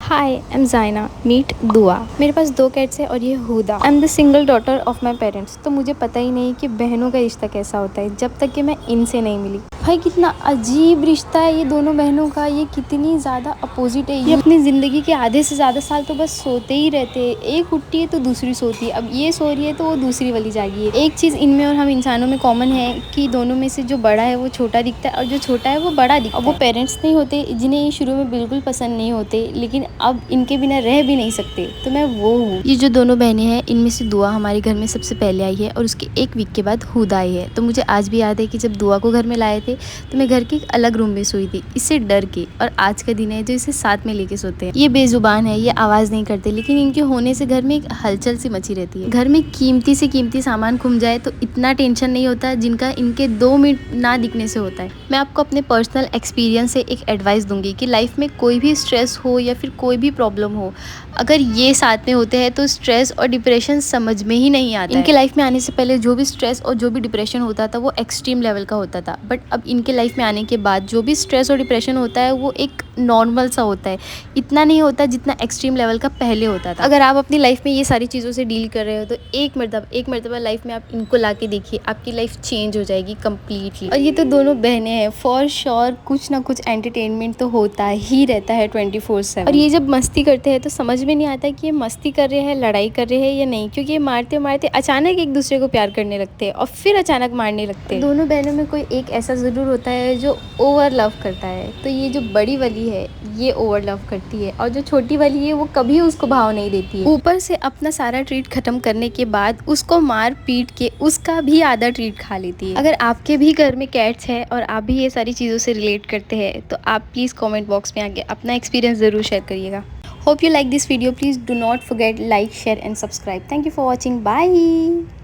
Hi I am जाइना meet दुआ। मेरे पास दो कैट्स है और ये Huda. I am the single daughter of my parents. तो मुझे पता ही नहीं कि बहनों का रिश्ता कैसा होता है जब तक कि मैं इनसे नहीं मिली। भाई कितना अजीब रिश्ता है ये दोनों बहनों का। ये कितनी ज़्यादा अपोजिट है। ये अपनी ज़िंदगी के आधे से ज़्यादा साल तो बस सोते ही रहते हैं। एक उठती है तो दूसरी सोती है, अब ये सो रही है तो वो दूसरी वाली जागी है। एक चीज़ इनमें और हम इंसानों में कॉमन है कि दोनों में से जो बड़ा है वो छोटा दिखता है और जो छोटा है वो बड़ा दिखता है। अब वो पेरेंट्स नहीं होते जिन्हें ये शुरू में बिल्कुल पसंद नहीं होते, लेकिन अब इनके बिना रह भी नहीं सकते, तो मैं वो हूँ। ये जो दोनों बहनें हैं इनमें से दुआ हमारे घर में सबसे पहले आई है और उसके एक वीक के बाद हुदा आई है। तो मुझे आज भी याद है कि जब दुआ को घर में लाए थे तो मैं घर के एक अलग रूम में सोई थी इससे डर के, और आज का दिन है जो इसे साथ में लेके सोते हैं। ये बेजुबान है, ये आवाज़ नहीं करते, लेकिन इनके होने से घर में एक हलचल सी मची रहती है। घर में कीमती से कीमती सामान खुम जाए तो इतना टेंशन नहीं होता जिनका इनके 2 मिनट ना दिखने से होता है। मैं आपको अपने पर्सनल एक्सपीरियंस से एक एडवाइस दूंगी कि लाइफ में कोई भी स्ट्रेस हो या फिर कोई भी प्रॉब्लम हो, अगर ये साथ में होते हैं तो स्ट्रेस और डिप्रेशन समझ में ही नहीं आता। इनके लाइफ में आने से पहले जो भी स्ट्रेस और जो भी डिप्रेशन होता था वो एक्सट्रीम लेवल का होता था, बट अब इनके लाइफ में आने के बाद जो भी स्ट्रेस और डिप्रेशन होता है वो एक नॉर्मल सा होता है। इतना नहीं होता जितना एक्सट्रीम लेवल का पहले होता था। अगर आप अपनी लाइफ में ये सारी चीज़ों से डील कर रहे हो तो एक मरतबा लाइफ में आप इनको ला के देखिए, आपकी लाइफ चेंज हो जाएगी कम्प्लीटली। और ये तो दोनों बहनें हैं, फॉर श्योर कुछ ना कुछ एंटरटेनमेंट तो होता ही रहता है 24/7। और ये जब मस्ती करते हैं तो समझ में नहीं आता कि ये मस्ती कर रहे हैं, लड़ाई कर रहे हैं या नहीं, क्योंकि ये मारते मारते अचानक एक दूसरे को प्यार करने लगते हैं और फिर अचानक मारने लगते हैं। दोनों बहनों में कोई एक ऐसा ज़रूर होता है जो ओवर लव करता है। तो ये जो बड़ी वाली है ये ओवर लव करती है और जो छोटी वाली है वो कभी उसको भाव नहीं देती है। ऊपर से अपना सारा ट्रीट खत्म करने के बाद उसको मार पीट के उसका भी आधा ट्रीट खा लेती है। अगर आपके भी घर में कैट्स है और आप भी ये सारी चीज़ों से रिलेट करते हैं तो आप प्लीज़ कमेंट बॉक्स में आके अपना एक्सपीरियंस ज़रूर शेयर करिएगा। Hope you like this video. Please do not forget like, share and subscribe. Thank you for watching. Bye.